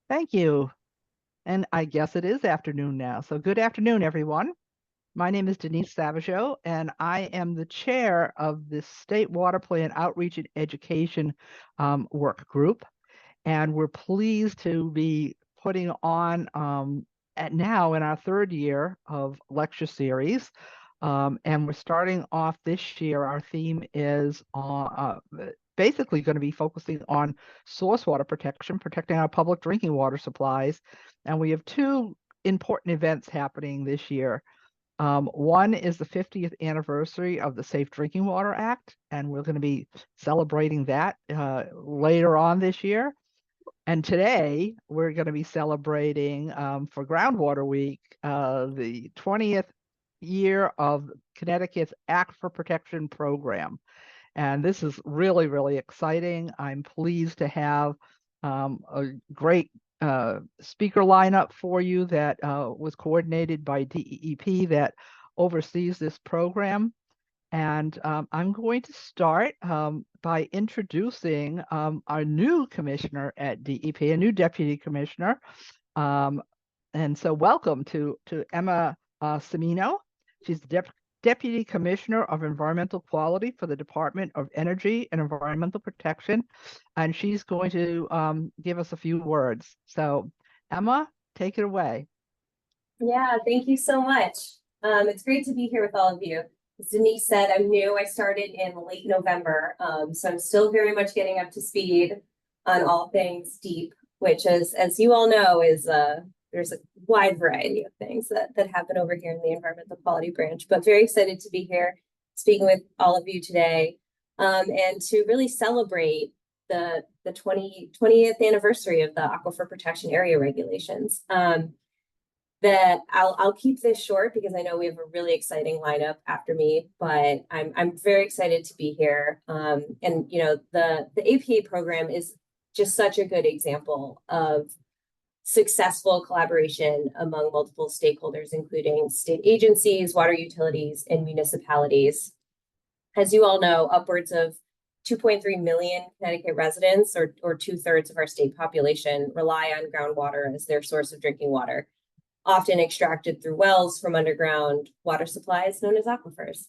Thank you. And I guess it is afternoon now. So good afternoon, everyone. My name is Denise Savageau, and I am the chair of the State Water Plan Outreach and Education Work Group. And we're pleased to be putting on at now in our third year of lecture series. And we're starting off this year. Our theme is basically going to be focusing on source water protection, protecting our public drinking water supplies. And we have two important events happening this year. One is the 50th anniversary of the Safe Drinking Water Act, and we're going to be celebrating that later on this year. And today we're going to be celebrating for Groundwater Week the 20th year of Connecticut's Aquifer Protection Program. And this is really, really exciting. I'm pleased to have a great speaker lineup for you that was coordinated by DEEP that oversees this program. And I'm going to start by introducing our new commissioner at DEP, a new deputy commissioner. And so welcome to Emma Semino. She's the Deputy Commissioner of Environmental Quality for the Department of Energy and Environmental Protection. And she's going to give us a few words. So Emma, take it away. Yeah, thank you so much. It's great to be here with all of you. As Denise said, I'm new. I started in late November, so I'm still very much getting up to speed on all things DEEP, which as you all know, is there's a wide variety of things that happen over here in the environmental quality branch. But very excited to be here speaking with all of you today, and to really celebrate the 20th anniversary of the Aquifer Protection Area Regulations. That I'll keep this short because I know we have a really exciting lineup after me, but I'm very excited to be here. And you know, the APA program is just such a good example of successful collaboration among multiple stakeholders, including state agencies, water utilities, and municipalities. As you all know, upwards of 2.3 million Connecticut residents, or 2/3 of our state population, rely on groundwater as their source of drinking water, often extracted through wells from underground water supplies known as aquifers.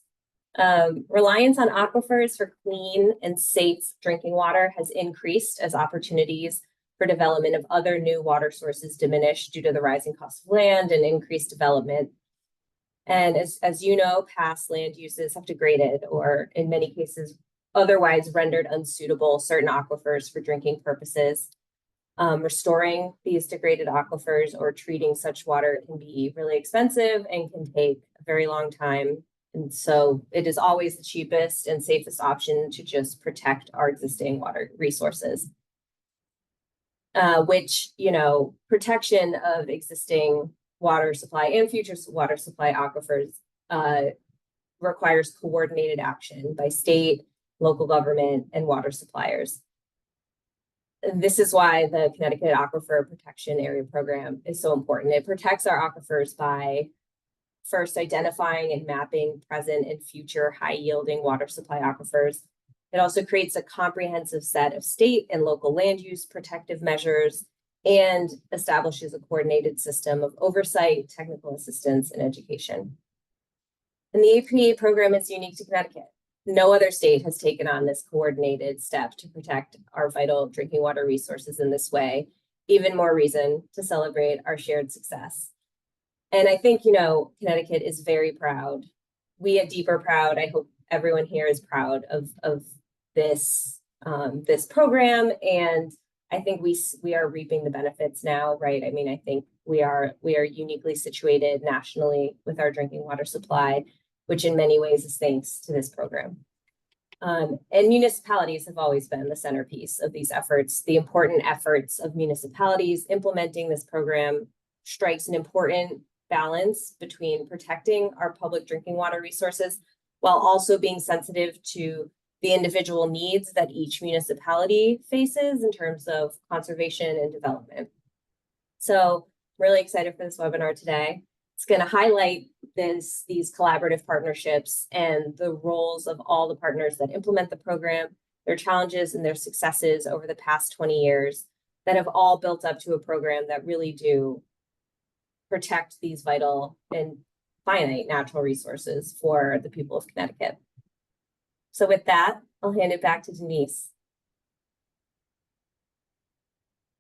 Reliance on aquifers for clean and safe drinking water has increased as opportunities for development of other new water sources diminish due to the rising cost of land and increased development. And as you know, past land uses have degraded, or in many cases, otherwise rendered unsuitable certain aquifers for drinking purposes. Restoring these degraded aquifers or treating such water can be really expensive and can take a very long time. And so it is always the cheapest and safest option to just protect our existing water resources. Which, you know, protection of existing water supply and future water supply aquifers requires coordinated action by state, local government, and water suppliers. This is why the Connecticut Aquifer Protection Area Program is so important. It protects our aquifers by first identifying and mapping present and future high-yielding water supply aquifers. It also creates a comprehensive set of state and local land use protective measures and establishes a coordinated system of oversight, technical assistance, and education. And the APA program is unique to Connecticut. No other state has taken on this coordinated step to protect our vital drinking water resources in this way. Even more reason to celebrate our shared success. And I think, you know, Connecticut is very proud. We at DEEP are proud. I hope everyone here is proud of this this program. And I think we are reaping the benefits now, right? I mean, I think we are uniquely situated nationally with our drinking water supply, which in many ways is thanks to this program. And municipalities have always been the centerpiece of these efforts. The important efforts of municipalities implementing this program strikes an important balance between protecting our public drinking water resources while also being sensitive to the individual needs that each municipality faces in terms of conservation and development. So I'm really excited for this webinar today. It's going to highlight these collaborative partnerships and the roles of all the partners that implement the program, their challenges and their successes over the past 20 years that have all built up to a program that really do protect these vital and finite natural resources for the people of Connecticut. So with that, I'll hand it back to Denise.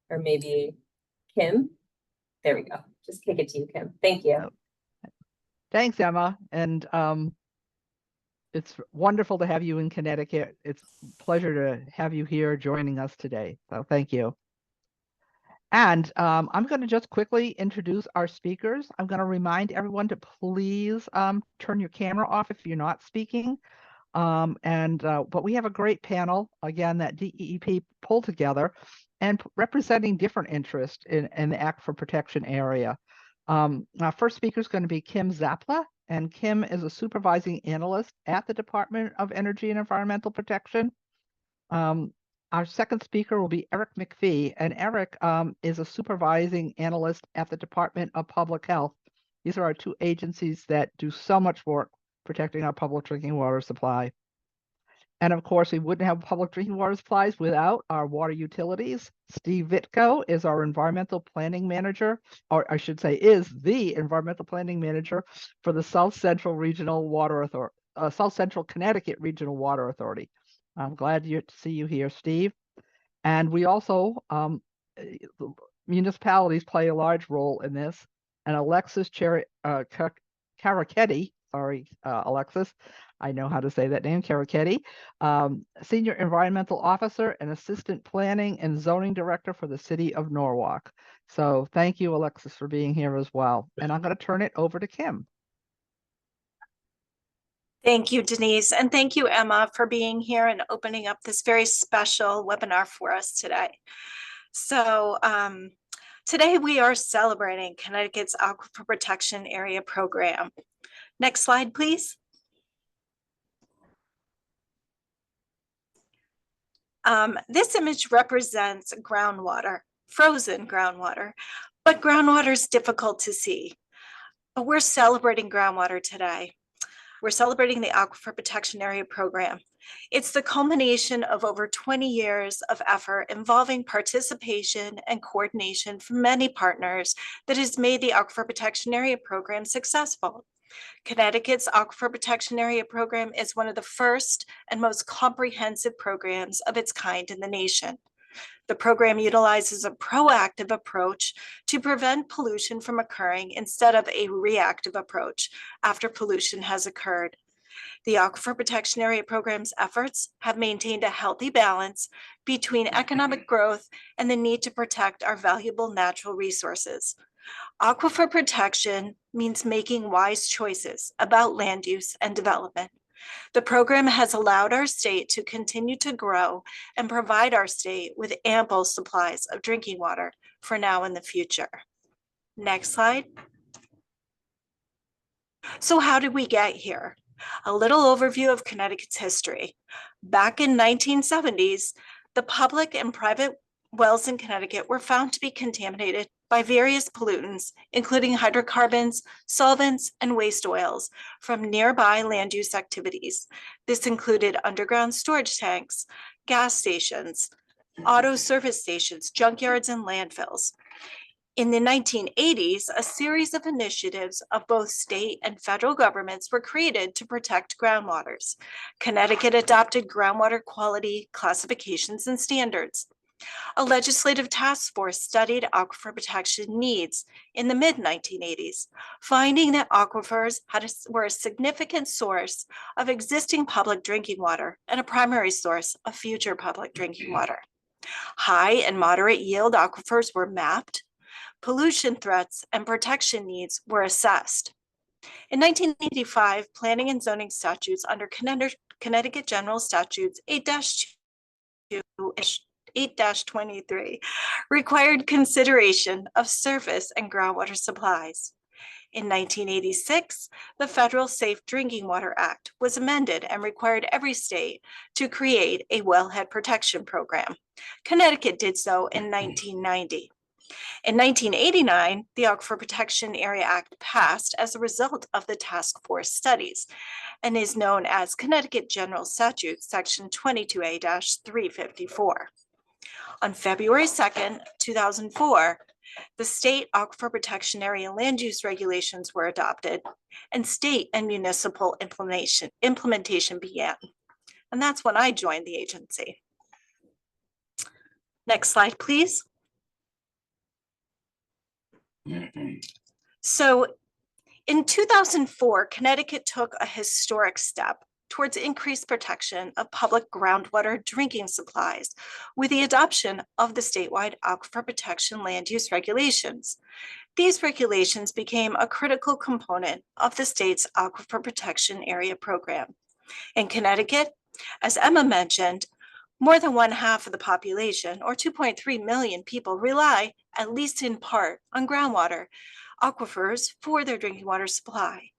Or maybe Kim. There we go. Just kick it to you, Kim. Thank you. Thanks, Emma. And it's wonderful to have you in Connecticut. It's a pleasure to have you here joining us today. So thank you. And I'm going to just quickly introduce our speakers. I'm going to remind everyone to please turn your camera off if you're not speaking. But we have a great panel, again, that DEEP pulled together and representing different interests in the Aquifer Protection Area. Our first speaker is going to be Kim Zapla, and Kim is a supervising analyst at the Department of Energy and Environmental Protection. Our second speaker will be Eric McPhee, and Eric is a supervising analyst at the Department of Public Health. These are our two agencies that do so much work protecting our public drinking water supply. And of course, we wouldn't have public drinking water supplies without our water utilities. Steve Vitko is our environmental planning manager, or I should say is the environmental planning manager for the South Central Regional Water Authority, South Central Connecticut Regional Water Authority. I'm glad to see you here, Steve. And we also, municipalities play a large role in this. And Alexis Carachetti, sorry, Alexis, I know how to say that name, Carachetti, Senior Environmental Officer and Assistant Planning and Zoning Director for the City of Norwalk. So thank you, Alexis, for being here as well. And I'm going to turn it over to Kim. Thank you, Denise, and thank you, Emma, for being here and opening up this very special webinar for us today. So today we are celebrating Connecticut's Aquifer Protection Area Program. Next slide, please. This image represents groundwater, frozen groundwater, but groundwater is difficult to see. But we're celebrating groundwater today. We're celebrating the Aquifer Protection Area Program. It's the culmination of over 20 years of effort involving participation and coordination from many partners that has made the Aquifer Protection Area Program successful. Connecticut's Aquifer Protection Area Program is one of the first and most comprehensive programs of its kind in the nation. The program utilizes a proactive approach to prevent pollution from occurring instead of a reactive approach after pollution has occurred. The Aquifer Protection Area Program's efforts have maintained a healthy balance between economic growth and the need to protect our valuable natural resources. Aquifer protection means making wise choices about land use and development. The program has allowed our state to continue to grow and provide our state with ample supplies of drinking water for now and the future. Next slide. So how did we get here? A little overview of Connecticut's history. Back in 1970s, the public and private wells in Connecticut were found to be contaminated by various pollutants, including hydrocarbons, solvents, and waste oils from nearby land use activities. This included underground storage tanks, gas stations, auto service stations, junkyards, and landfills. In the 1980s, a series of initiatives of both state and federal governments were created to protect groundwaters. Connecticut adopted groundwater quality classifications and standards. A legislative task force studied aquifer protection needs in the mid-1980s, finding that aquifers were a significant source of existing public drinking water and a primary source of future public drinking water. High and moderate yield aquifers were mapped, pollution threats and protection needs were assessed. In 1985, planning and zoning statutes under Connecticut General Statutes 8-23 required consideration of surface and groundwater supplies. In 1986, the Federal Safe Drinking Water Act was amended and required every state to create a wellhead protection program. Connecticut did so in 1990. In 1989, the Aquifer Protection Area Act passed as a result of the task force studies and is known as Connecticut General Statutes Section 22A-354. On February 2nd, 2004, the state Aquifer Protection Area Land Use Regulations were adopted, and state and municipal implementation began. And that's when I joined the agency. Next slide, please. So in 2004, Connecticut took a historic step towards increased protection of public groundwater drinking supplies with the adoption of the statewide Aquifer Protection Land Use Regulations. These regulations became a critical component of the state's Aquifer Protection Area Program. In Connecticut, as Emma mentioned, more than 1/2 of the population, or 2.3 million people, rely, at least in part, on groundwater aquifers for their drinking water supply.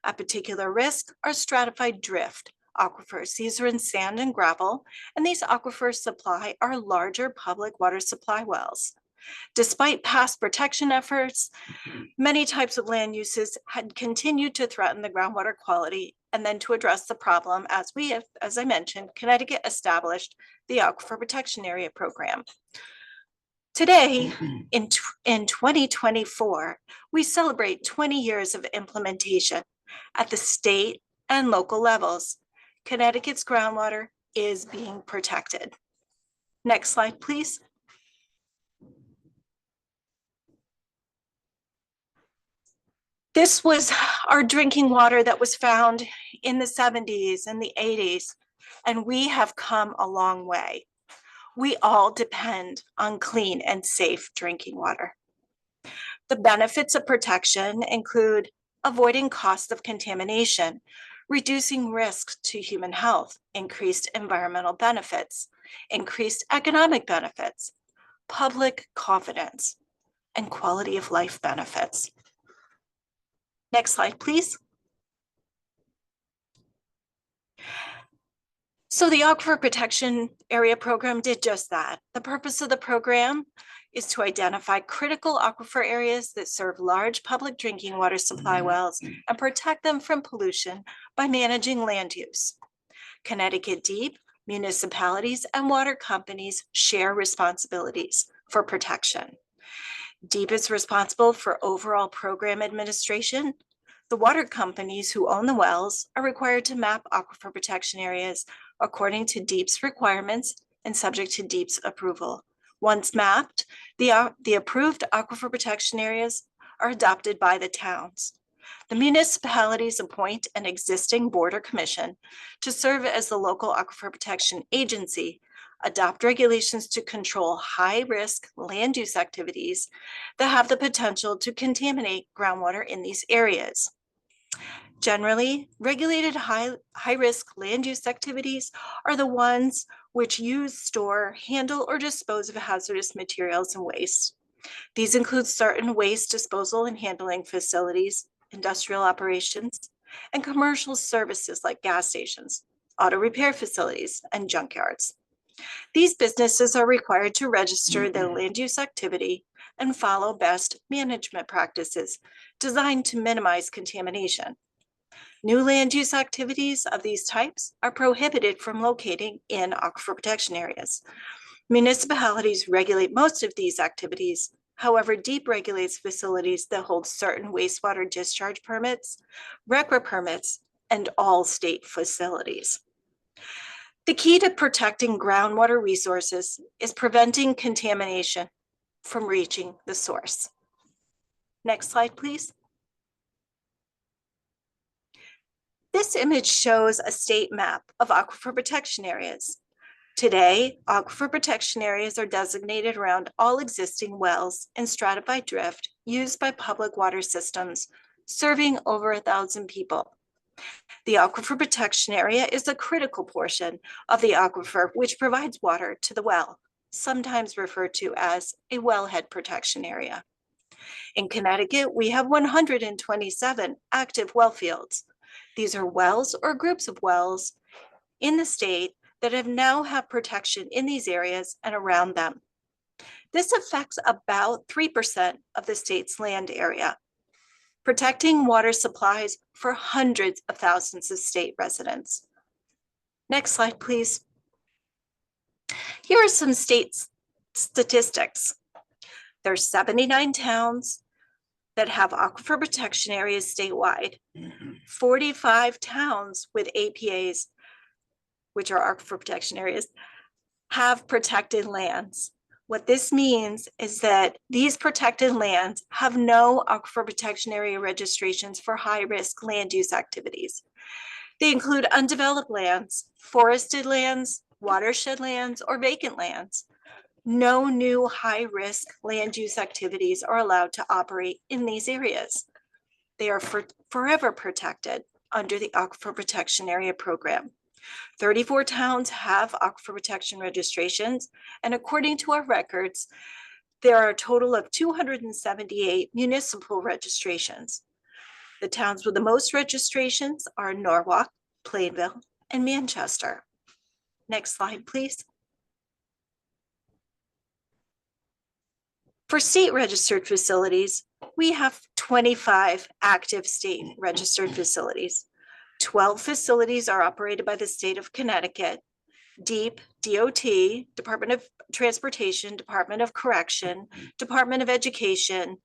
At particular risk are stratified drift aquifers. These are in sand and gravel, and these aquifers supply our larger public water supply wells. Despite past protection efforts, many types of land uses had continued to threaten the groundwater quality. And then to address the problem, as I mentioned, Connecticut established the Aquifer Protection Area Program. Today, in 2024, we celebrate 20 years of implementation at the state and local levels. Connecticut's groundwater is being protected. Next slide, please. This was our drinking water that was found in the 70s and the 80s, and we have come a long way. We all depend on clean and safe drinking water. The benefits of protection include avoiding cost of contamination, reducing risks to human health, increased environmental benefits, increased economic benefits, public confidence, and quality of life benefits. Next slide, please. So the Aquifer Protection Area Program did just that. The purpose of the program is to identify critical aquifer areas that serve large public drinking water supply wells and protect them from pollution by managing land use. Connecticut DEEP, municipalities, and water companies share responsibilities for protection. DEEP is responsible for overall program administration. The water companies who own the wells are required to map aquifer protection areas according to DEEP's requirements and subject to DEEP's approval. Once mapped, the approved aquifer protection areas are adopted by the towns. The municipalities appoint an existing board or commission to serve as the local aquifer protection agency, adopt regulations to control high-risk land use activities that have the potential to contaminate groundwater in these areas. Generally, regulated high-risk land use activities are the ones which use, store, handle, or dispose of hazardous materials and waste. These include certain waste disposal and handling facilities, industrial operations, and commercial services like gas stations, auto repair facilities, and junkyards. These businesses are required to register their land use activity and follow best management practices designed to minimize contamination. New land use activities of these types are prohibited from locating in aquifer protection areas. Municipalities regulate most of these activities. However, DEEP regulates facilities that hold certain wastewater discharge permits, RCRA permits, and all state facilities. The key to protecting groundwater resources is preventing contamination from reaching the source. Next slide, please. This image shows a state map of aquifer protection areas. Today, aquifer protection areas are designated around all existing wells and stratified drift used by public water systems, serving over 1,000 people. The Aquifer Protection Area is a critical portion of the aquifer which provides water to the well, sometimes referred to as a wellhead protection area. In Connecticut, we have 127 active well fields. These are wells or groups of wells in the state that now have protection in these areas and around them. This affects about 3% of the state's land area, protecting water supplies for hundreds of thousands of state residents. Next slide, please. Here are some state statistics. There's 79 towns that have aquifer protection areas statewide, 45 towns with APAs, which are aquifer protection areas, have protected lands. What this means is that these protected lands have no aquifer protection area registrations for high-risk land use activities. They include undeveloped lands, forested lands, watershed lands, or vacant lands. No new high-risk land use activities are allowed to operate in these areas. They are forever protected under the Aquifer Protection Area Program. 34 towns have aquifer protection registrations, and according to our records, there are a total of 278 municipal registrations. The towns with the most registrations are Norwalk, Plainville, and Manchester. Next slide, please. For state registered facilities, we have 25 active state registered facilities. 12 facilities are operated by the state of Connecticut. DEEP, DOT, Department of Transportation, Department of Correction, Department of Education,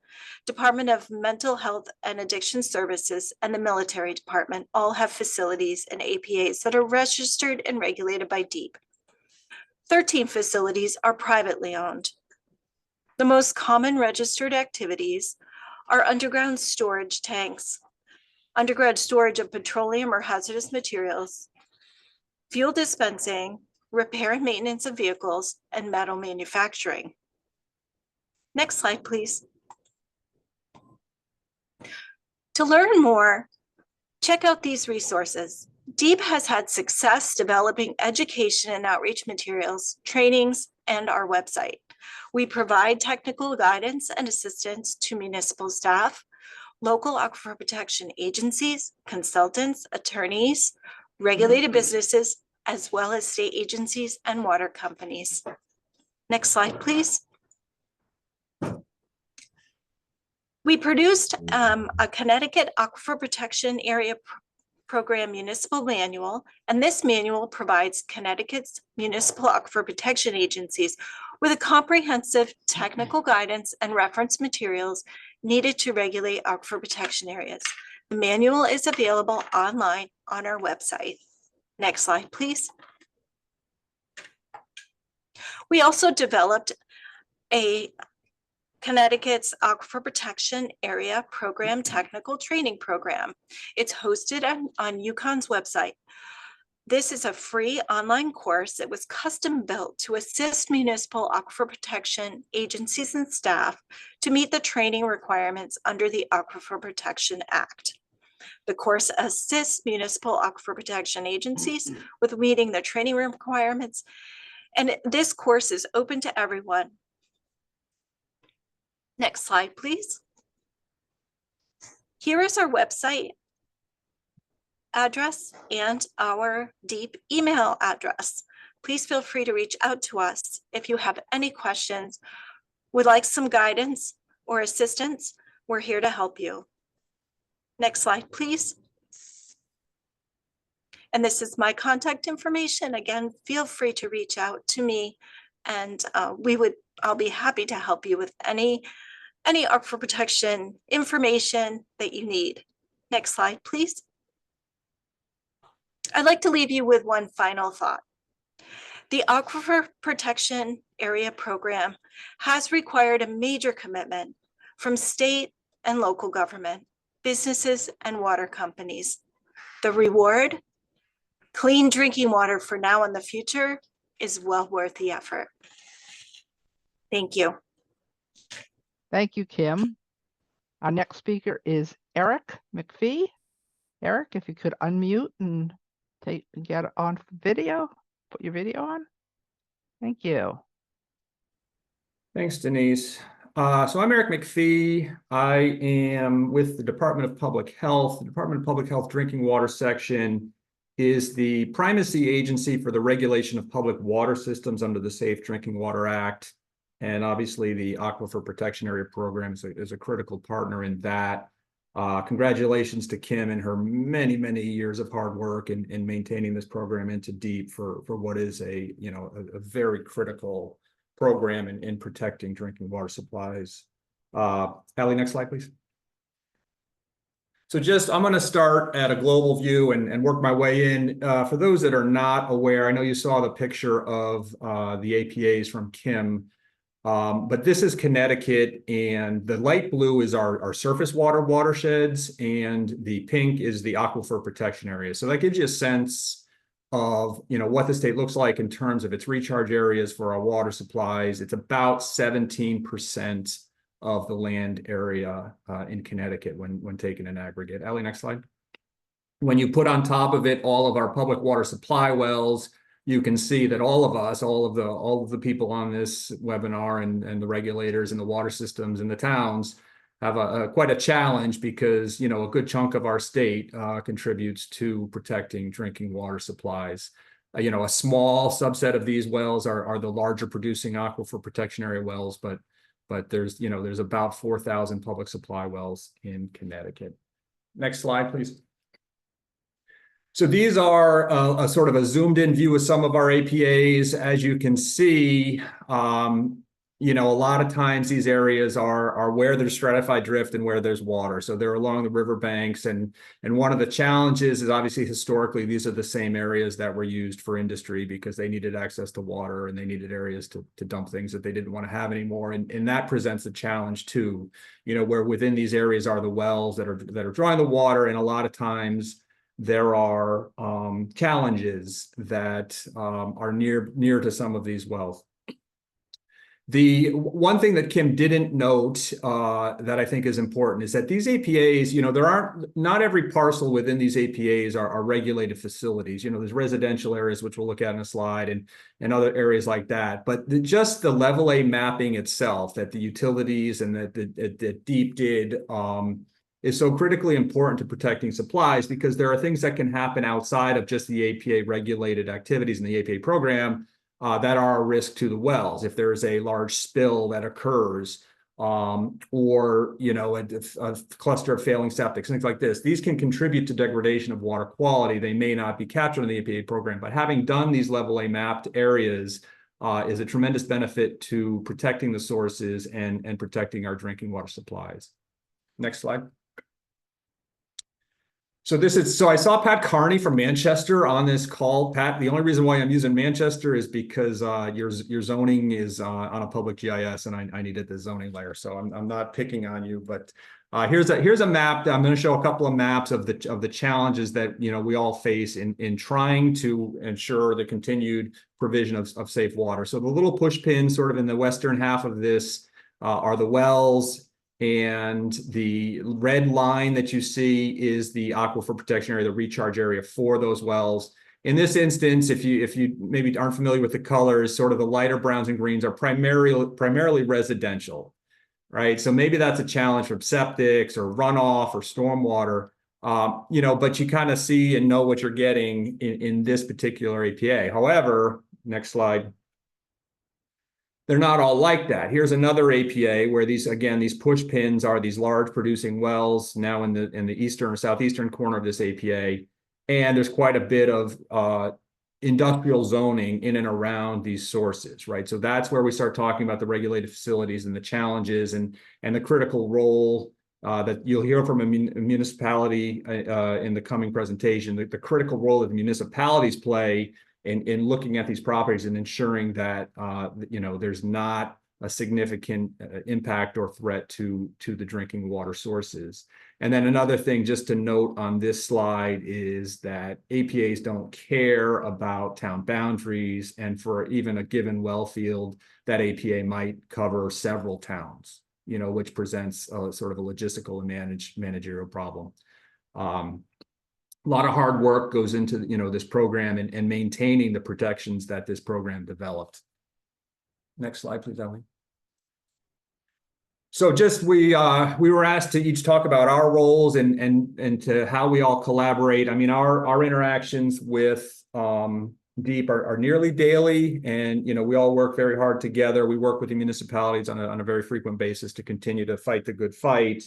Department of Mental Health and Addiction Services, and the Military Department all have facilities and APAs that are registered and regulated by DEEP. 13 facilities are privately owned. The most common registered activities are underground storage tanks, underground storage of petroleum or hazardous materials, fuel dispensing, repair and maintenance of vehicles, and metal manufacturing. Next slide, please. To learn more, check out these resources. DEEP has had success developing education and outreach materials, trainings, and our website. We provide technical guidance and assistance to municipal staff, local aquifer protection agencies, consultants, attorneys, regulated businesses, as well as state agencies and water companies. Next slide, please. We produced a Connecticut Aquifer Protection Area Program municipal manual, and this manual provides Connecticut's municipal aquifer protection agencies with a comprehensive technical guidance and reference materials needed to regulate aquifer protection areas. The manual is available online on our website. Next slide, please. We also developed a Connecticut's Aquifer Protection Area Program technical training program. It's hosted on UConn's website. This is a free online course that was custom built to assist municipal aquifer protection agencies and staff to meet the training requirements under the Aquifer Protection Act. The course assists municipal aquifer protection agencies with meeting the training requirements, and this course is open to everyone. Next slide, please. Here is our website address and our DEEP email address. Please feel free to reach out to us if you have any questions, would like some guidance or assistance. We're here to help you. Next slide, please. And this is my contact information. Again, feel free to reach out to me, and I'll be happy to help you with any aquifer protection information that you need. Next slide, please. I'd like to leave you with one final thought. The Aquifer Protection Area Program has required a major commitment from state and local government, businesses, and water companies. The reward, clean drinking water for now and the future, is well worth the effort. Thank you. Thank you, Kim. Our next speaker is Eric McPhee. Eric, if you could unmute and get on video, put your video on. Thank you. Thanks, Denise. So I'm Eric McPhee. I am with the Department of Public Health. The Department of Public Health Drinking Water Section is the primacy agency for the regulation of public water systems under the Safe Drinking Water Act. And obviously the Aquifer Protection Area Program is a critical partner in that. Congratulations to Kim and her many, many years of hard work in maintaining this program into DEEP for what is a very critical program in protecting drinking water supplies. Allie, next slide, please. So I'm going to start at a global view and work my way in. For those that are not aware, I know you saw the picture of the APAs from Kim, but this is Connecticut, and the light blue is our surface water watersheds, and the pink is the Aquifer Protection Area. So that gives you a sense of what the state looks like in terms of its recharge areas for our water supplies. It's about 17% of the land area in Connecticut when taken in aggregate. Allie, next slide. When you put on top of it all of our public water supply wells, you can see that all of us, all of the people on this webinar and the regulators and the water systems and the towns have quite a challenge, because a good chunk of our state contributes to protecting drinking water supplies. A small subset of these wells are the larger producing Aquifer Protection Area wells, but there's about 4,000 public supply wells in Connecticut. Next slide, please. So these are a sort of a zoomed in view of some of our APAs. As you can see, a lot of times these areas are where there's stratified drift and where there's water. So they're along the riverbanks, and one of the challenges is obviously historically these are the same areas that were used for industry because they needed access to water and they needed areas to dump things that they didn't want to have anymore. And that presents a challenge too, where within these areas are the wells that are drawing the water, and a lot of times there are challenges that are near to some of these wells. The one thing that Kim didn't note that I think is important is that these APAs, not every parcel within these APAs are regulated facilities. There's residential areas, which we'll look at in a slide, and other areas like that. But just the level A mapping itself that the utilities and that DEEP did is so critically important to protecting supplies, because there are things that can happen outside of just the APA regulated activities in the APA program that are a risk to the wells. If there is a large spill that occurs, or a cluster of failing septics, things like this, these can contribute to degradation of water quality. They may not be captured in the APA program, but having done these level A mapped areas is a tremendous benefit to protecting the sources and protecting our drinking water supplies. Next slide. So I saw Pat Carney from Manchester on this call. Pat, the only reason why I'm using Manchester is because your zoning is on a public GIS, and I needed the zoning layer. So I'm not picking on you, but here's a map. I'm going to show a couple of maps of the challenges that we all face in trying to ensure the continued provision of safe water. So the little push pins sort of in the western half of this are the wells. And the red line that you see is the Aquifer Protection Area, the recharge area for those wells. In this instance, if you maybe aren't familiar with the colors, sort of the lighter browns and greens are primarily residential, right? So maybe that's a challenge from septics or runoff or stormwater, but you kind of see and know what you're getting in this particular APA. However, next slide. They're not all like that. Here's another APA where these push pins are these large producing wells now in the eastern or southeastern corner of this APA. And there's quite a bit of industrial zoning in and around these sources, right? So that's where we start talking about the regulated facilities and the challenges and the critical role that you'll hear from a municipality in the coming presentation, the critical role that the municipalities play in looking at these properties and ensuring that there's not a significant impact or threat to the drinking water sources. And then another thing just to note on this slide is that APAs don't care about town boundaries, and for even a given well field, that APA might cover several towns, which presents a sort of a logistical and managerial problem. A lot of hard work goes into this program and maintaining the protections that this program developed. Next slide, please, Ellie. So just we were asked to each talk about our roles and to how we all collaborate. I mean, our interactions with DEEP are nearly daily, and we all work very hard together. We work with the municipalities on a very frequent basis to continue to fight the good fight.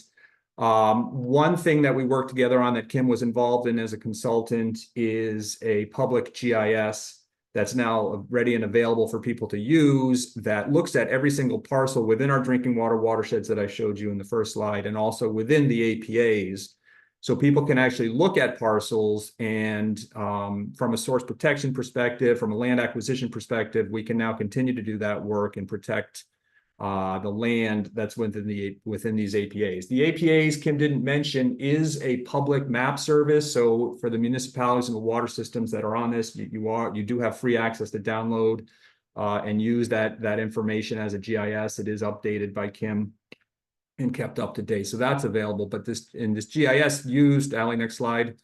One thing that we work together on that Kim was involved in as a consultant is a public GIS that's now ready and available for people to use, that looks at every single parcel within our drinking water watersheds that I showed you in the first slide, and also within the APAs. So people can actually look at parcels, and from a source protection perspective, from a land acquisition perspective, we can now continue to do that work and protect the land that's within these APAs. The APAs, Kim didn't mention, is a public map service. So for the municipalities and the water systems that are on this, you do have free access to download and use that information as a GIS. It is updated by Kim and kept up to date. So that's available. But this GIS used, Allie, next slide,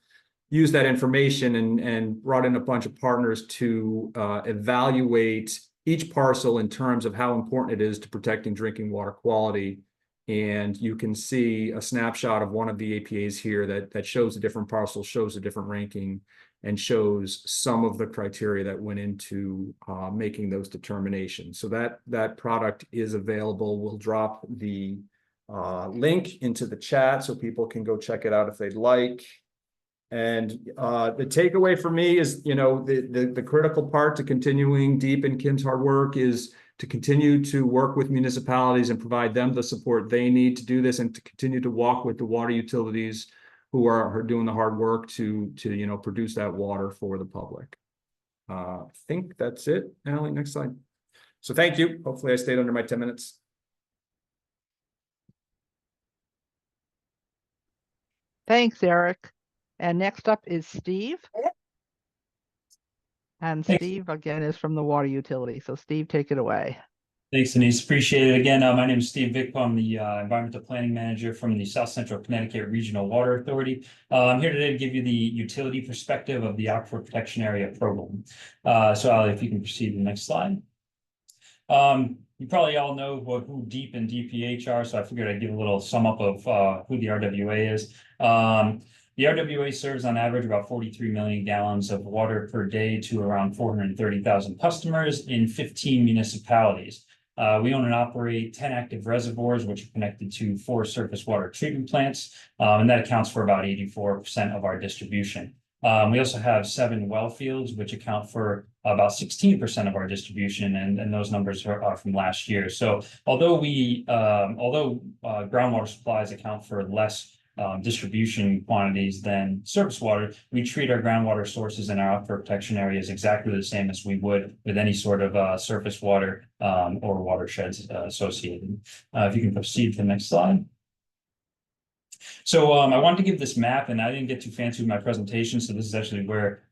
used that information and brought in a bunch of partners to evaluate each parcel in terms of how important it is to protecting drinking water quality. And you can see a snapshot of one of the APAs here that shows the different parcels, shows a different ranking, and shows some of the criteria that went into making those determinations. So that product is available. We'll drop the link into the chat so people can go check it out if they'd like. And the takeaway for me is, the critical part to continuing deep in Kim's hard work is to continue to work with municipalities and provide them the support they need to do this, and to continue to walk with the water utilities who are doing the hard work to produce that water for the public. I think that's it. Allie, next slide. So thank you. Hopefully I stayed under my 10 minutes. Thanks, Eric. And next up is Steve. And Thanks. Steve, again, is from the water utility. So Steve, take it away. Thanks, Denise. Appreciate it. Again, my name is Steve Vickpo. I'm the Environmental Planning Manager from the South Central Connecticut Regional Water Authority. I'm here today to give you the utility perspective of the Aquifer Protection Area Program. So Ali, if you can proceed to the next slide. You probably all know who DEEP and DPH are, so I figured I'd give a little sum up of who the RWA is. The RWA serves on average about 43 million gallons of water per day to around 430,000 customers in 15 municipalities. We own and operate 10 active reservoirs, which are connected to 4 surface water treatment plants, and that accounts for about 84% of our distribution. We also have 7 well fields, which account for about 16% of our distribution, and those numbers are from last year. So although groundwater supplies account for less distribution quantities than surface water, we treat our groundwater sources in our aquifer protection areas exactly the same as we would with any sort of surface water or watersheds associated. If you can proceed to the next slide. So I wanted to give this map, and I didn't get too fancy with my presentation, so this is actually where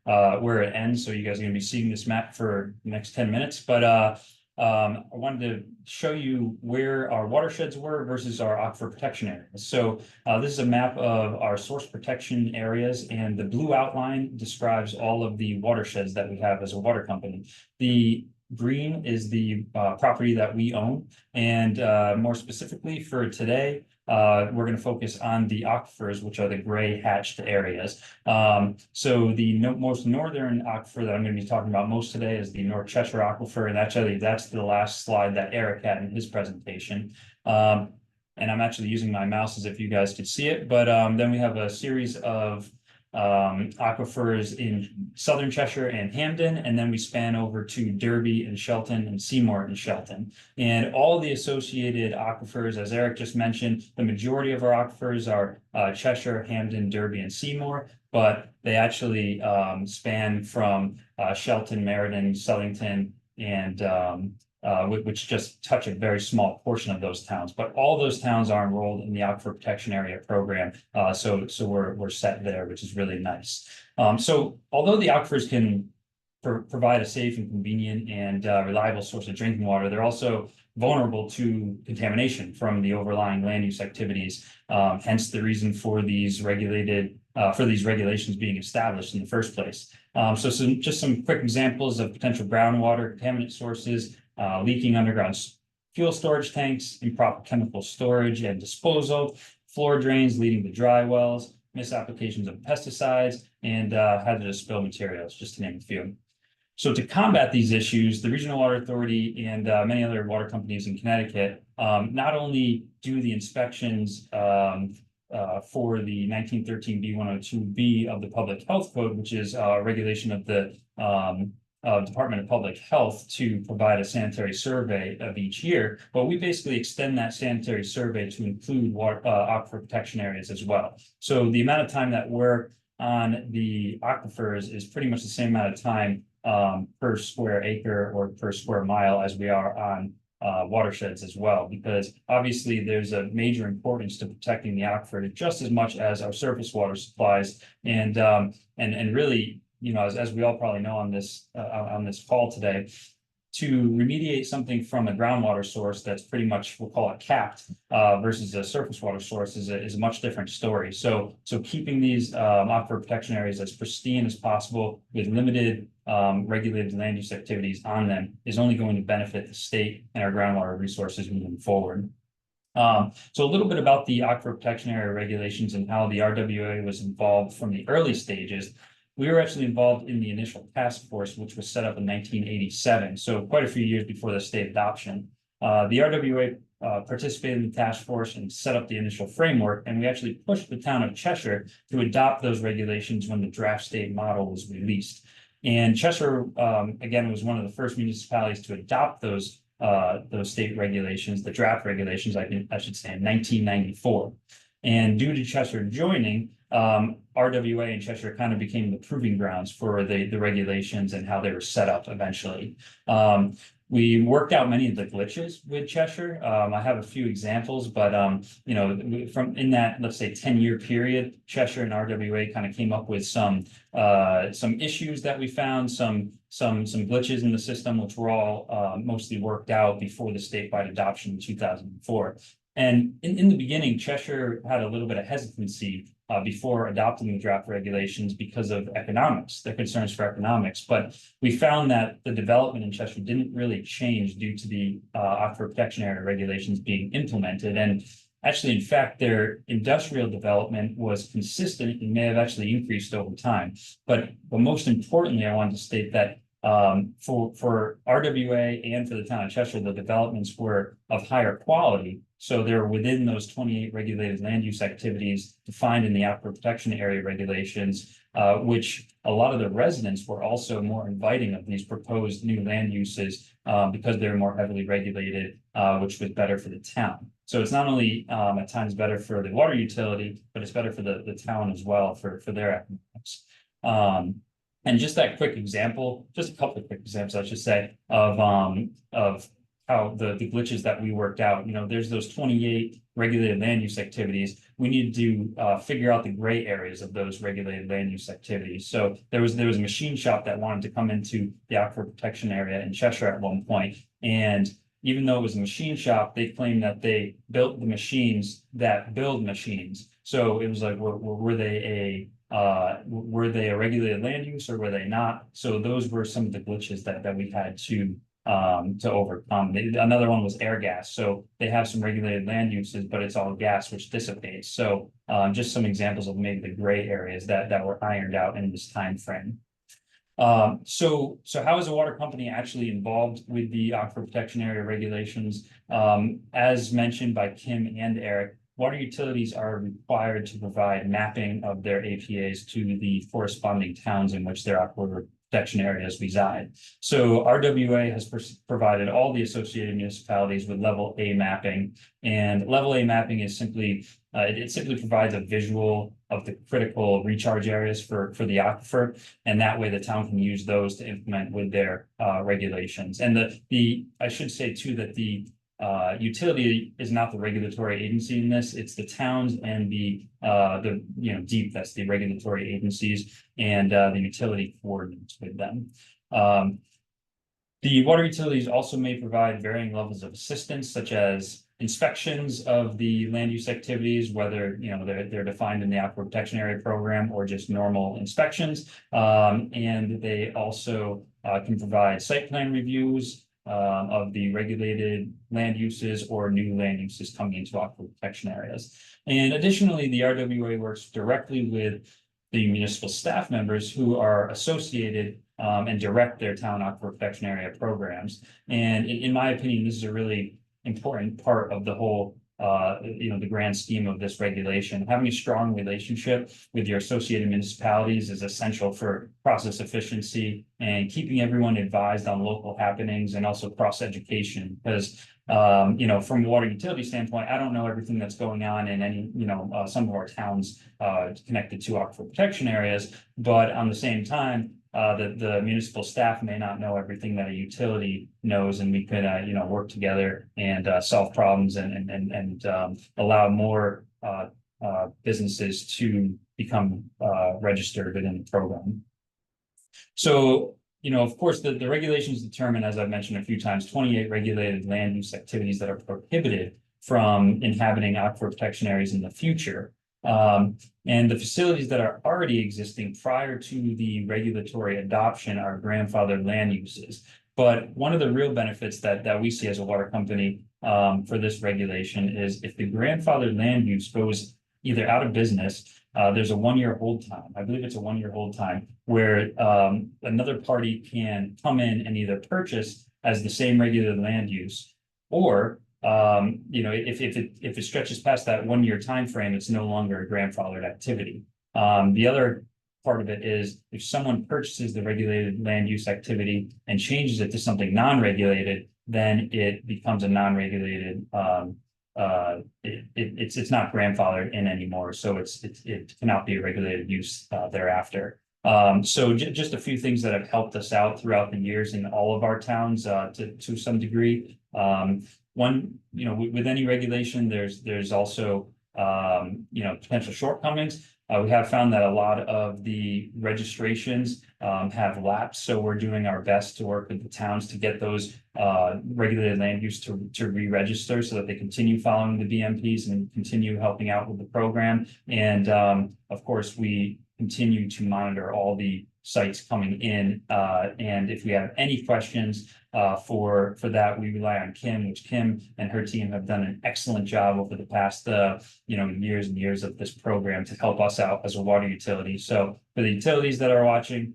it ends. So you guys are going to be seeing this map for the next 10 minutes. But I wanted to show you where our watersheds were versus our aquifer protection areas. So this is a map of our source protection areas, and the blue outline describes all of the watersheds that we have as a water company. The green is the property that we own, and more specifically for today, we're going to focus on the aquifers, which are the gray hatched areas. So the most northern aquifer that I'm going to be talking about most today is the North Cheshire Aquifer, and actually that's the last slide that Eric had in his presentation. And I'm actually using my mouse as if you guys could see it, but then we have a series of aquifers in southern Cheshire and Hampden, and then we span over to Derby and Shelton and Seymour and Shelton. And all the associated aquifers, as Eric just mentioned, the majority of our aquifers are Cheshire, Hampden, Derby, and Seymour, but they actually span from Shelton, Meriden, Southington, and which just touch a very small portion of those towns. But all those towns are enrolled in the Aquifer Protection Area Program, so we're set there, which is really nice. So although the aquifers can provide a safe and convenient and reliable source of drinking water, they're also vulnerable to contamination from the overlying land use activities. Hence the reason for these regulations being established in the first place. So just some quick examples of potential groundwater contaminant sources: leaking underground fuel storage tanks, improper chemical storage and disposal, floor drains leading to dry wells, misapplications of pesticides, and hazardous spill materials, just to name a few. So to combat these issues, the Regional Water Authority and many other water companies in Connecticut not only do the inspections for the 1913 B102B of the Public Health Code, which is a regulation of the Department of Public Health to provide a sanitary survey of each year, but we basically extend that sanitary survey to include aquifer protection areas as well. So the amount of time that we're on the aquifers is pretty much the same amount of time per square acre or per square mile as we are on watersheds as well, because obviously there's a major importance to protecting the aquifer just as much as our surface water supplies, and really, you know, as we all probably know on this call today, to remediate something from a groundwater source that's pretty much, we'll call it capped, versus a surface water source is a much different story. So keeping these aquifer protection areas as pristine as possible with limited regulated land use activities on them is only going to benefit the state and our groundwater resources moving forward. So a little bit about the Aquifer Protection Area Regulations and how the RWA was involved from the early stages. We were actually involved in the initial task force, which was set up in 1987, so quite a few years before the state adoption. The RWA participated in the task force and set up the initial framework, and we actually pushed the town of Cheshire to adopt those regulations when the draft state model was released. And Cheshire, again, was one of the first municipalities to adopt those state regulations, the draft regulations, I should say, in 1994. And due to Cheshire joining, RWA and Cheshire kind of became the proving grounds for the regulations and how they were set up eventually. We worked out many of the glitches with Cheshire. I have a few examples, but you know, from in that, let's say, 10-year period, Cheshire and RWA kind of came up with some issues that we found, some glitches in the system, which were all mostly worked out before the statewide adoption in 2004. And in the beginning, Cheshire had a little bit of hesitancy before adopting the draft regulations because of economics, their concerns for economics. But we found that the development in Cheshire didn't really change due to the Aquifer Protection Area Regulations being implemented. And actually, in fact, their industrial development was consistent and may have actually increased over time. But most importantly, I wanted to state that for RWA and for the town of Cheshire, the developments were of higher quality. So they're within those 28 regulated land use activities defined in the Aquifer Protection Area Regulations, which a lot of the residents were also more inviting of these proposed new land uses because they're more heavily regulated, which was better for the town. So it's not only at times better for the water utility, but it's better for the town as well for their economics. And just that quick example, just a couple of quick examples, I should say, of how the glitches that we worked out. You know, there's those 28 regulated land use activities. We need to figure out the gray areas of those regulated land use activities. So there was a machine shop that wanted to come into the Aquifer Protection Area in Cheshire at one point, and even though it was a machine shop, they claimed that they built the machines that build machines. So it was like, were they a regulated land use or were they not? So those were some of the glitches that we had to overcome. Another one was air gas. So they have some regulated land uses, but it's all gas which dissipates. So just some examples of maybe the gray areas that were ironed out in this time frame. So how is a water company actually involved with the Aquifer Protection Area Regulations? As mentioned by Kim and Eric, water utilities are required to provide mapping of their APAs to the corresponding towns in which their aquifer protection areas reside. So RWA has provided all the associated municipalities with level A mapping, and level A mapping is simply, it simply provides a visual of the critical recharge areas for the aquifer, and that way the town can use those to implement with their regulations. And I should say too that the utility is not the regulatory agency in this. It's the towns and the DEEP, that's the regulatory agencies, and the utility coordinates with them. The water utilities also may provide varying levels of assistance, such as inspections of the land use activities, whether they're defined in the Aquifer Protection Area Program or just normal inspections. And they also can provide site plan reviews of the regulated land uses or new land uses coming into aquifer protection areas. And additionally, the RWA works directly with the municipal staff members who are associated and direct their town aquifer protection area programs. And in my opinion, this is a really important part of the whole the grand scheme of this regulation. Having a strong relationship with your associated municipalities is essential for process efficiency and keeping everyone advised on local happenings and also cross education. Because from a water utility standpoint, I don't know everything that's going on in any, some of our towns connected to aquifer protection areas, but on the same time, the municipal staff may not know everything that a utility knows, and we could, work together and solve problems and allow more businesses to become registered within the program. So, of course, the regulations determine, as I've mentioned a few times, 28 regulated land use activities that are prohibited from inhabiting aquifer protection areas in the future. And the facilities that are already existing prior to the regulatory adoption are grandfathered land uses. But one of the real benefits that we see as a water company for this regulation is if the grandfathered land use goes either out of business, there's a 1-year hold time. I believe it's a 1-year hold time where another party can come in and either purchase as the same regulated land use, or if it stretches past that 1-year time frame, it's no longer a grandfathered activity. The other part of it is if someone purchases the regulated land use activity and changes it to something non-regulated, then it becomes a non-regulated. It's not grandfathered in anymore, so it cannot be a regulated use thereafter. So just a few things that have helped us out throughout the years in all of our towns to some degree. One, with any regulation, there's also potential shortcomings. We have found that a lot of the registrations have lapsed, so we're doing our best to work with the towns to get those regulated land use to re-register so that they continue following the BMPs and continue helping out with the program. And of course, we continue to monitor all the sites coming in. And if we have any questions for that, we rely on Kim, which Kim and her team have done an excellent job over the past years and years of this program to help us out as a water utility. So for the utilities that are watching,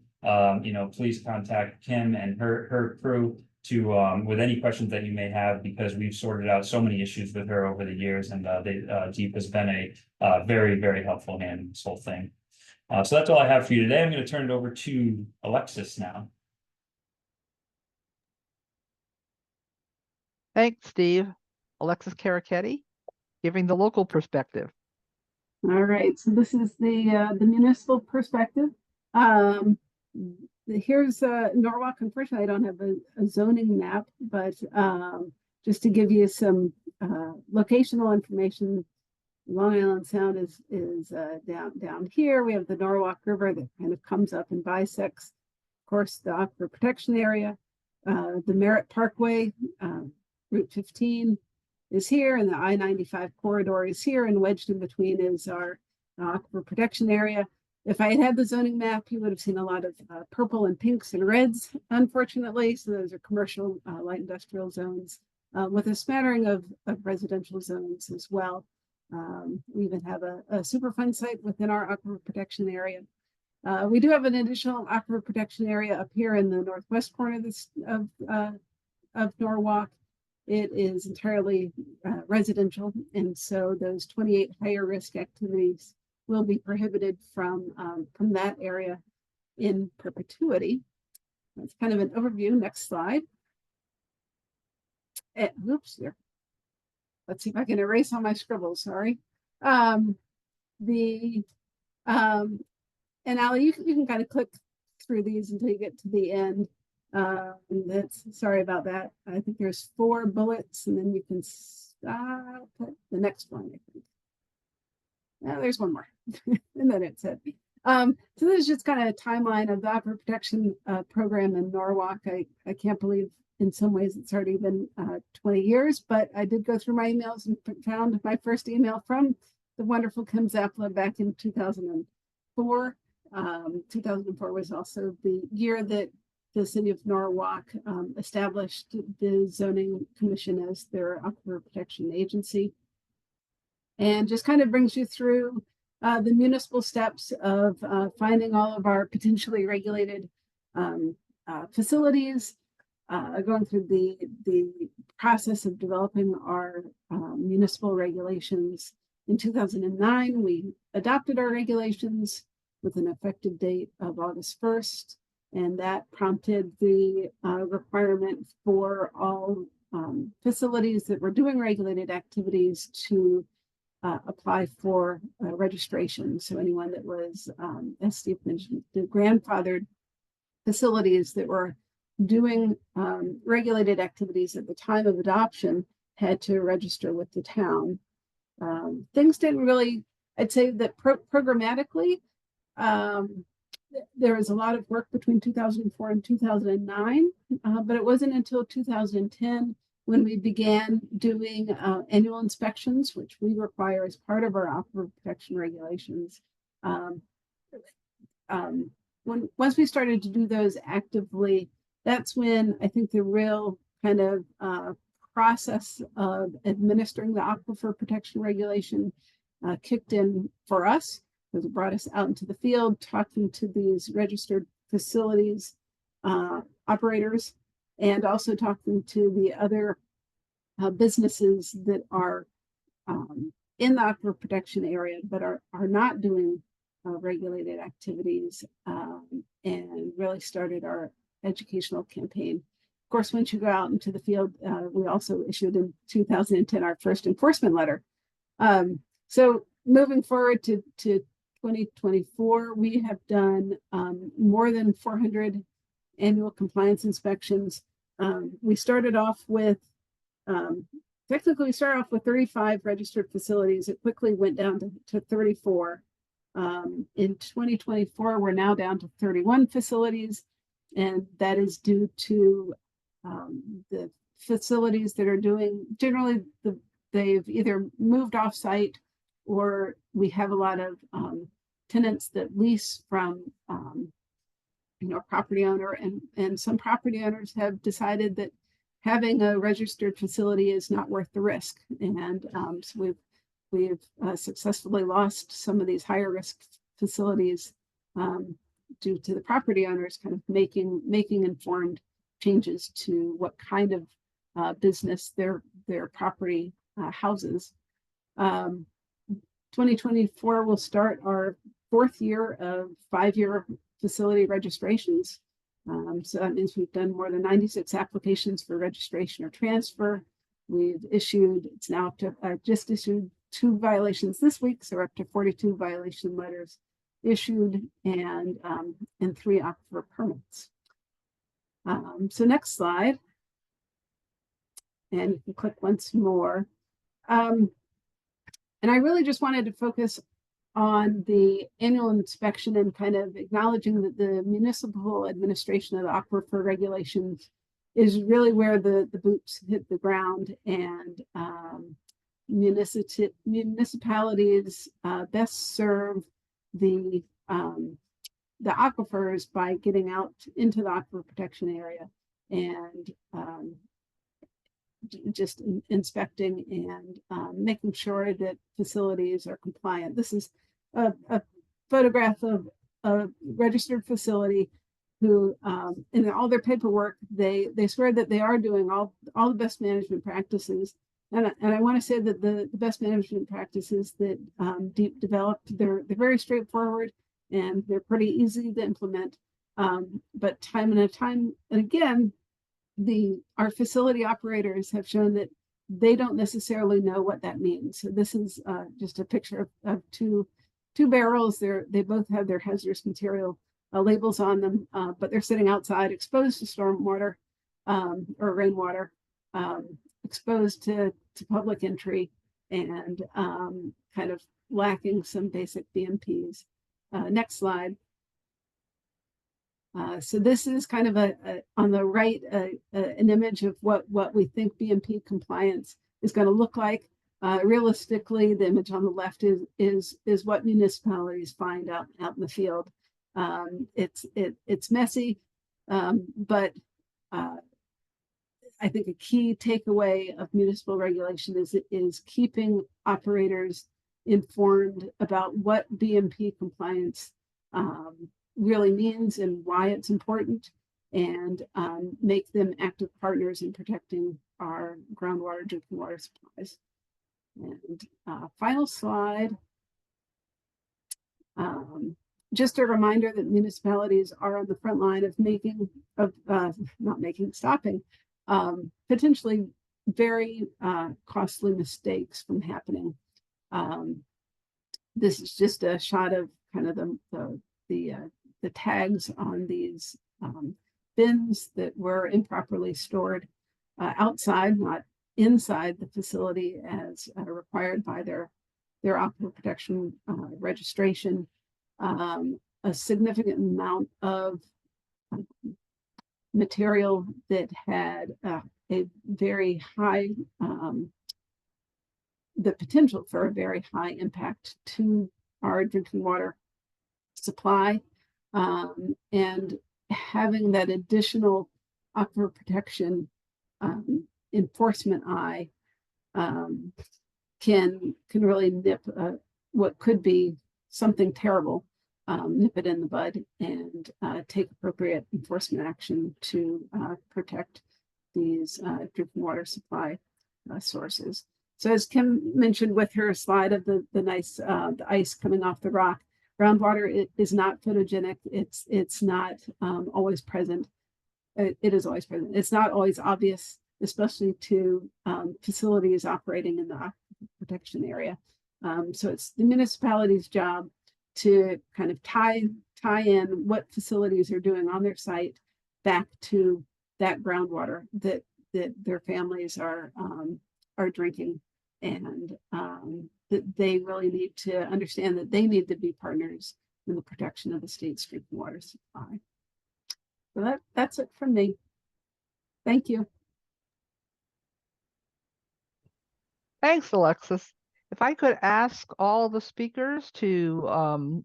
please contact Kim and her crew to with any questions that you may have, because we've sorted out so many issues with her over the years, and Deep has been a very, very helpful hand in this whole thing. So that's all I have for you today. I'm going to turn it over to Alexis now. Thanks, Steve. Alexis Carachetti, giving the local perspective. All right, so this is the municipal perspective. Here's Norwalk. Unfortunately, I don't have a zoning map, but just to give you some locational information, Long Island Sound is down here. We have the Norwalk River that kind of comes up and bisects, of course, the Aquifer Protection Area. The Merritt Parkway, Route 15 is here, and the I-95 corridor is here, and wedged in between is our Aquifer Protection Area. If I had the zoning map, you would have seen a lot of purple and pinks and reds, unfortunately. So those are commercial light industrial zones with a smattering of residential zones as well. We even have a Superfund site within our Aquifer Protection Area. We do have an additional Aquifer Protection Area up here in the northwest corner of Norwalk. It is entirely residential, and so those 28 higher risk activities will be prohibited from that area in perpetuity. That's kind of an overview. Next slide. Oops, there. Let's see if I can erase all my scribbles. Sorry. And Ali, you can kind of click through these until you get to the end. And that's, sorry about that. I think there's 4 bullets, and then you can stop at the next one, I think. There's one more, and then it's it. So this is just kind of a timeline of the Aquifer Protection Program in Norwalk. I can't believe in some ways it's already been 20 years, but I did go through my emails and found my first email from the wonderful Kim Zapla back in 2004. 2004 was also the year that the city of Norwalk established the zoning commission as their aquifer protection agency, and just kind of brings you through the municipal steps of finding all of our potentially regulated facilities, going through the process of developing our municipal regulations. In 2009, we adopted our regulations with an effective date of August 1st, and that prompted the requirement for all facilities that were doing regulated activities to apply for registration. So anyone that was, as Steve mentioned, the grandfathered facilities that were doing regulated activities at the time of adoption had to register with the town. Things didn't really, I'd say that programmatically, there was a lot of work between 2004 and 2009, but it wasn't until 2010 when we began doing annual inspections, which we require as part of our Aquifer Protection Regulations. Once we started to do those actively, that's when I think the real kind of process of administering the Aquifer Protection Regulation kicked in for us, because it brought us out into the field, talking to these registered facilities operators, and also talking to the other businesses that are in the Aquifer Protection Area but are not doing regulated activities, and really started our educational campaign. Of course, once you go out into the field, we also issued in 2010 our first enforcement letter. So moving forward to 2024, we have done more than 400 annual compliance inspections. We started off with, technically we started off with 35 registered facilities. It quickly went down to 34. In 2024, we're now down to 31 facilities, and that is due to the facilities that are doing, generally they've either moved off site, or we have a lot of tenants that lease from property owner, and some property owners have decided that having a registered facility is not worth the risk, and so we've successfully lost some of these higher risk facilities due to the property owners kind of making informed changes to what kind of business their property houses. 2024 will start our 4th year of 5-year facility registrations. So that means we've done more than 96 applications for registration or transfer. We've issued, it's now up to, just issued 2 violations this week, so we're up to 42 violation letters issued, and 3 aquifer permits. So next slide, and you can click once more. And I really just wanted to focus on the annual inspection and kind of acknowledging that the municipal administration of the Aquifer Regulations is really where the boots hit the ground, and municipalities best serve the aquifers by getting out into the Aquifer Protection Area and just inspecting and making sure that facilities are compliant. This is a photograph of a registered facility who, in all their paperwork, they swear that they are doing all the best management practices. And I want to say that the best management practices that Deep developed, they're very straightforward and they're pretty easy to implement. But time and again, our facility operators have shown that they don't necessarily know what that means. So this is just a picture of two barrels. They both have their hazardous material labels on them, but they're sitting outside, exposed to stormwater or rainwater, exposed to public entry, and kind of lacking some basic BMPs. Next slide. So this is kind of on the right, an image of what we think BMP compliance is going to look like. Realistically, the image on the left is what municipalities find out in the field. It's messy, but I think a key takeaway of municipal regulation is keeping operators informed about what BMP compliance really means and why it's important. and make them active partners in protecting our groundwater drinking water supplies. And final slide. Just a reminder that municipalities are on the front line of stopping potentially very costly mistakes from happening. This is just a shot of kind of the tags on these bins that were improperly stored outside, not inside the facility as required by their Aquifer Protection registration. A significant amount of material that had a very high, the potential for a very high impact to our drinking water supply, and having that additional aquifer protection enforcement eye can really nip what could be something terrible, nip it in the bud, and take appropriate enforcement action to protect these drinking water supply sources. So as Kim mentioned with her slide of the nice the ice coming off the rock, groundwater is not photogenic. It's not always present. It is always present. It's not always obvious, especially to facilities operating in the Aquifer Protection Area. So it's the municipality's job to kind of tie in what facilities are doing on their site back to that groundwater that their families are drinking, and that they really need to understand that they need to be partners in the protection of the state's drinking water supply. So that's it from me. Thank you. Thanks, Alexis. If I could ask all the speakers to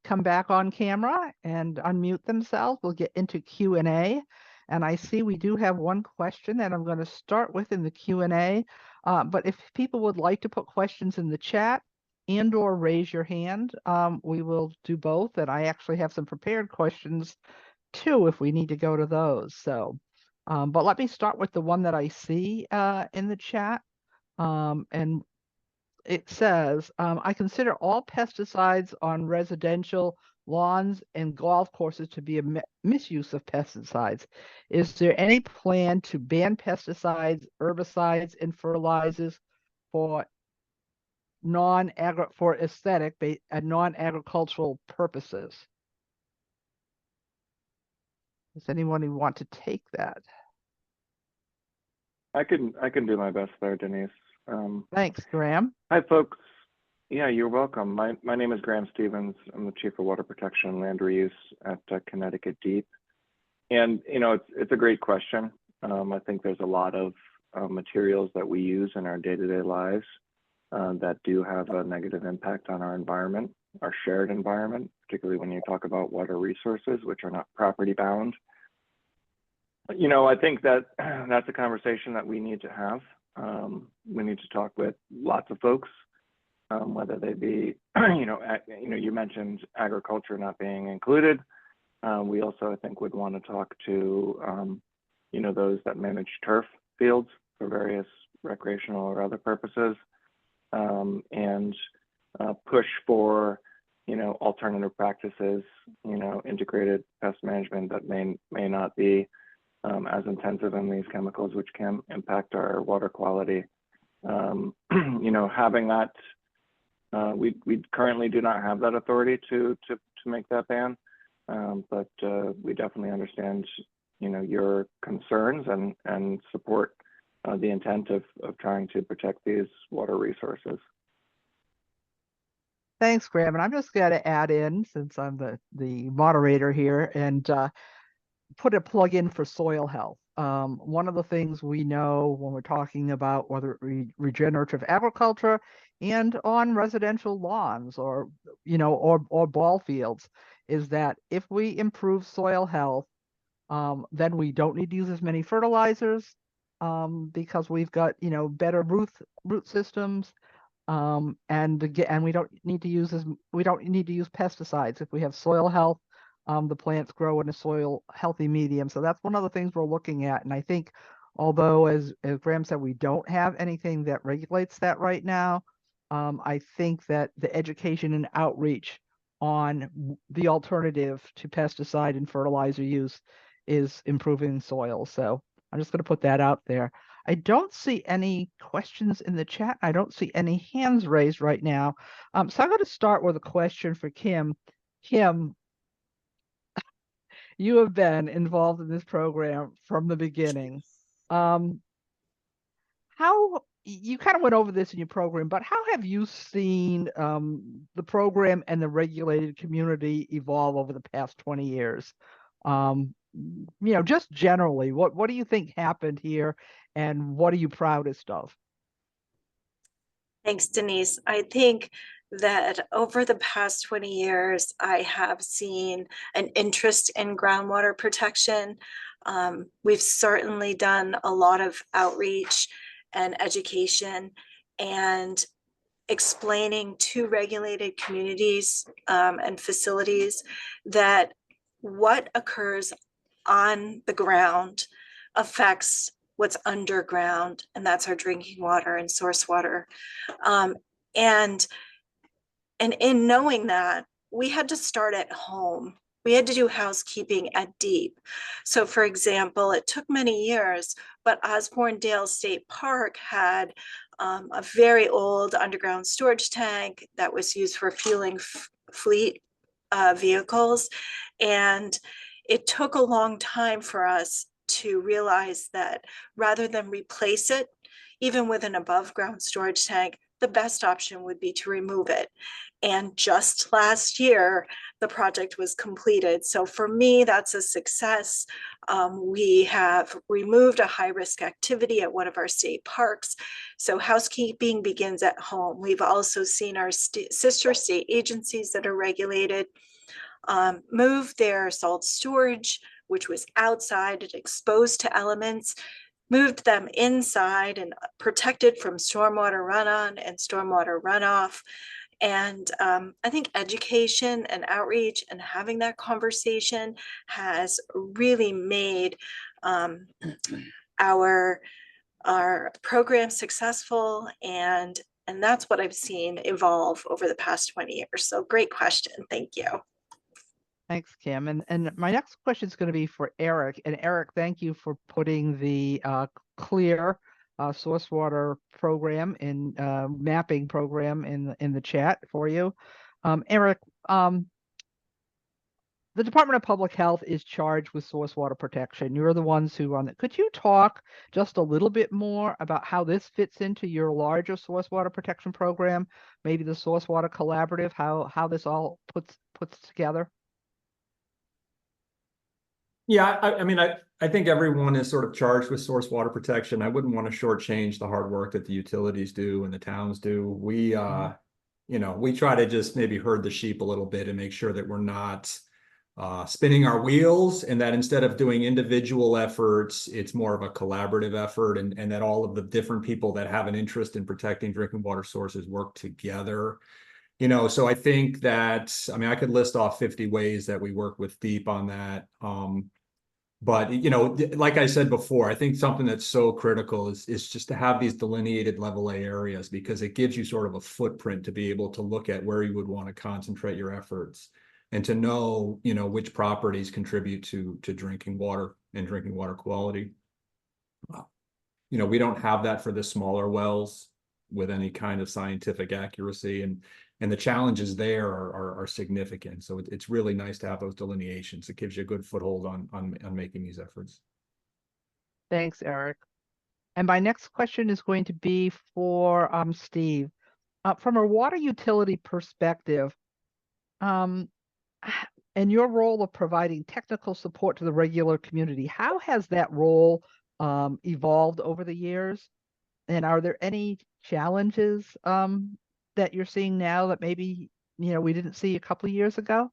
come back on camera and unmute themselves, we'll get into Q&A. And I see we do have one question that I'm going to start with in the Q&A. But if people would like to put questions in the chat and or raise your hand, we will do both. And I actually have some prepared questions too, if we need to go to those. So, but let me start with the one that I see in the chat. And it says, I consider all pesticides on residential lawns and golf courses to be a misuse of pesticides. Is there any plan to ban pesticides, herbicides, and fertilizers for non-agricultural purposes? Does anyone want to take that? I can do my best there, Denise. Thanks, Graham. Hi, folks. Yeah, you're welcome. My name is Graham Stevens. I'm the Chief of Water Protection and Land Reuse at Connecticut Deep. And, you know, it's a great question. I think there's a lot of materials that we use in our day-to-day lives that do have a negative impact on our environment, our shared environment, particularly when you talk about water resources, which are not property bound. You know, I think that that's a conversation that we need to have. We need to talk with lots of folks, whether they be, you mentioned agriculture not being included. We also, I think, would want to talk to, those that manage turf fields for various recreational or other purposes, and push for, alternative practices, integrated pest management that may not be as intensive in these chemicals, which can impact our water quality. Having that, we currently do not have that authority to make that ban, but we definitely understand, your concerns and support the intent of trying to protect these water resources. Thanks, Graham. And I'm just going to add in, since I'm the moderator here, and put a plug in for soil health. One of the things we know when we're talking about whether regenerative agriculture and on residential lawns or ball fields is that if we improve soil health, then we don't need to use as many fertilizers because we've got better root systems, and we don't need to use pesticides if we have soil health. the plants grow in a soil healthy medium. So that's one of the things we're looking at. And I think, although as Graham said, we don't have anything that regulates that right now, I think that the education and outreach on the alternative to pesticide and fertilizer use is improving soil. So I'm just going to put that out there. I don't see any questions in the chat. I don't see any hands raised right now. So I'm going to start with a question for Kim. Kim, you have been involved in this program from the beginning. How you kind of went over this in your program, but how have you seen the program and the regulated community evolve over the past 20 years? Just generally, what do you think happened here, and what are you proudest of? Thanks, Denise. I think that over the past 20 years, I have seen an interest in groundwater protection. We've certainly done a lot of outreach and education and explaining to regulated communities and facilities that what occurs on the ground affects what's underground, and that's our drinking water and source water. And in knowing that, we had to start at home. We had to do housekeeping at deep. So for example, it took many years, but Osborne Dale State Park had a very old underground storage tank that was used for fueling fleet vehicles. And it took a long time for us to realize that rather than replace it, even with an above ground storage tank, the best option would be to remove it. And just last year, the project was completed. So for me, that's a success. We have removed a high-risk activity at one of our state parks. So housekeeping begins at home. We've also seen our sister state agencies that are regulated move their salt storage, which was outside and exposed to elements, moved them inside and protected from stormwater run-on and stormwater runoff. And I think education and outreach and having that conversation has really made our program successful, and that's what I've seen evolve over the past 20 years. So great question. Thank you. Thanks, Kim. And my next question is going to be for Eric. And Eric, thank you for putting the clear source water program in mapping program in the chat for you. Eric, the Department of Public Health is charged with source water protection. You're the ones who run it. Could you talk just a little bit more about how this fits into your larger source water protection program, maybe the Source Water Collaborative, how this all puts together? Yeah, I mean, I think everyone is sort of charged with source water protection. I wouldn't want to shortchange the hard work that the utilities do and the towns do. We, we try to just maybe herd the sheep a little bit and make sure that we're not spinning our wheels, and that instead of doing individual efforts, it's more of a collaborative effort, and that all of the different people that have an interest in protecting drinking water sources work together. So I think that, I mean, I could list off 50 ways that we work with DEEP on that. But, like I said before, I think something that's so critical is just to have these delineated level A areas, because it gives you sort of a footprint to be able to look at where you would want to concentrate your efforts, and to know, which properties contribute to drinking water and drinking water quality. We don't have that for the smaller wells with any kind of scientific accuracy, and the challenges there are significant. So it's really nice to have those delineations. It gives you a good foothold on making these efforts. Thanks, Eric. And my next question is going to be for Steve. From a water utility perspective, and your role of providing technical support to the regular community, how has that role evolved over the years? And are there any challenges that you're seeing now that maybe we didn't see a couple of years ago?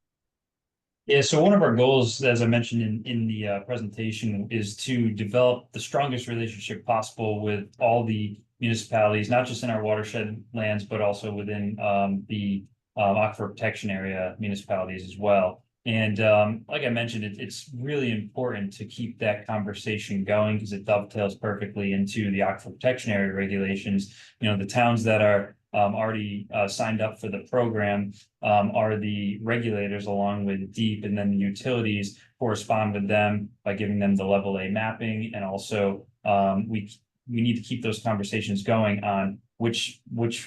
Yeah, so one of our goals, as I mentioned in the presentation, is to develop the strongest relationship possible with all the municipalities, not just in our watershed lands, but also within the Aquifer Protection Area municipalities as well. And like I mentioned, it's really important to keep that conversation going because it dovetails perfectly into the Aquifer Protection Area Regulations. You know, the towns that are already signed up for the program are the regulators along with DEEP, and then the utilities correspond with them by giving them the level A mapping. And also we need to keep those conversations going on which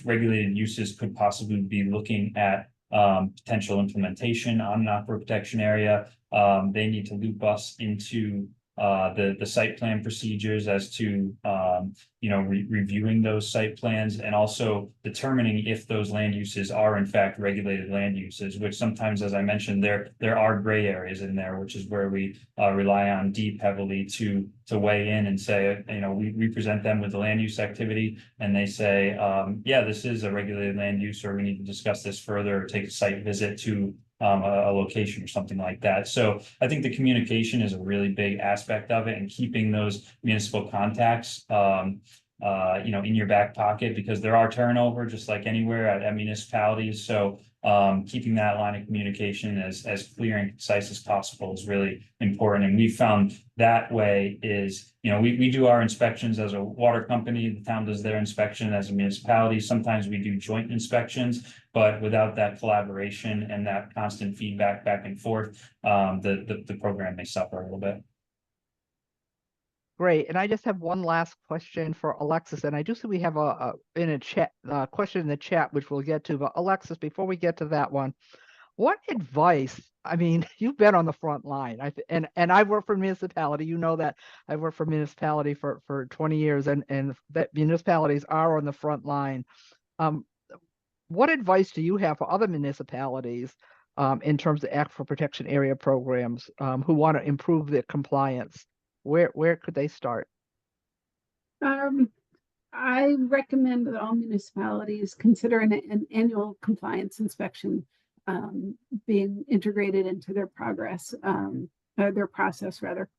regulated uses could possibly be looking at potential implementation on an aquifer protection area. They need to loop us into the site plan procedures as to reviewing those site plans, and also determining if those land uses are in fact regulated land uses, which sometimes, as I mentioned, there are gray areas in there, which is where we rely on DEEP heavily to weigh in and say, we present them with the land use activity and they say, yeah, this is a regulated land use, or we need to discuss this further, or take a site visit to a location or something like that. So I think the communication is a really big aspect of it, and keeping those municipal contacts, in your back pocket, because there are turnover just like anywhere at municipalities. So keeping that line of communication as clear and concise as possible is really important. And we found that way is, we do our inspections as a water company, the town does their inspection as a municipality. Sometimes we do joint inspections, but without that collaboration and that constant feedback back and forth, the program may suffer a little bit. Great. And I just have one last question for Alexis. And I do see we have a question in the chat, which we'll get to. But Alexis, before we get to that one, what advice? I mean, you've been on the front line. And I work for municipality. You know that I worked for municipality for 20 years, and that municipalities are on the front line. What advice do you have for other municipalities in terms of Aquifer Protection Area programs who want to improve their compliance? Where could they start? I recommend that all municipalities consider an annual compliance inspection being integrated into their their process rather.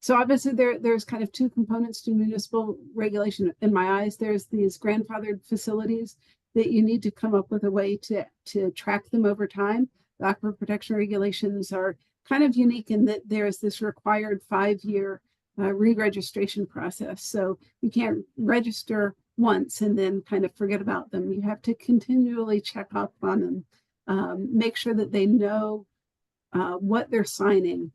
So obviously there's kind of two components to municipal regulation. In my eyes, there's these grandfathered facilities that you need to come up with a way to track them over time. The Aquifer Protection Regulations are kind of unique in that there's this required 5-year re-registration process. So you can't register once and then kind of forget about them. You have to continually check up on them, make sure that they know what they're signing,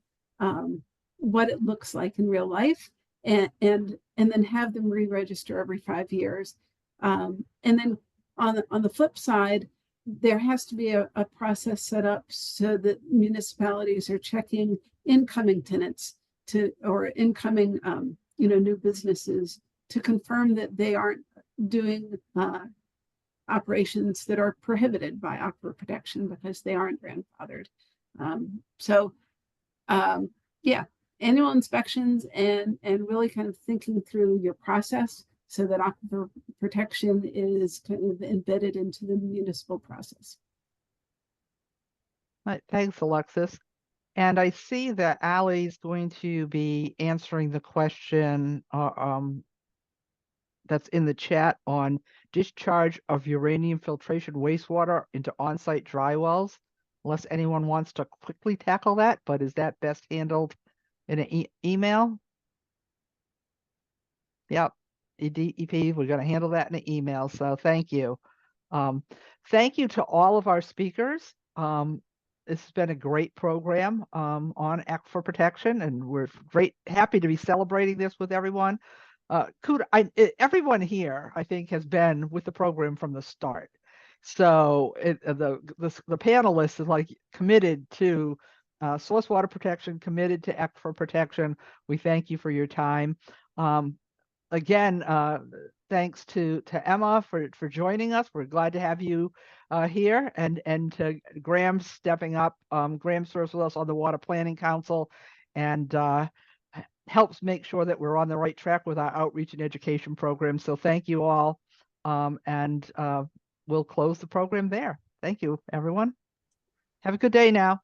what it looks like in real life, and then have them re-register every 5 years. And then on the flip side, there has to be a process set up so that municipalities are checking incoming tenants or incoming new businesses to confirm that they aren't doing operations that are prohibited by aquifer protection because they aren't grandfathered. Annual inspections and really kind of thinking through your process so that aquifer protection is kind of embedded into the municipal process. Right, thanks, Alexis. And I see that Allie's going to be answering the question that's in the chat on discharge of uranium filtration wastewater into on-site dry wells, unless anyone wants to quickly tackle that, but is that best handled in an email? Yep. DEP, we're going to handle that in an email. So thank you. Thank you to all of our speakers. This has been a great program on aquifer protection, and we're happy to be celebrating this with everyone. Everyone here, I think, has been with the program from the start. So the panelists is like committed to source water protection, committed to aquifer protection. We thank you for your time. Again, thanks to Emma for joining us. We're glad to have you here, and to Graham stepping up. Graham serves with us on the Water Planning Council and helps make sure that we're on the right track with our outreach and education program. So thank you all, and we'll close the program there. Thank you, everyone. Have a good day now.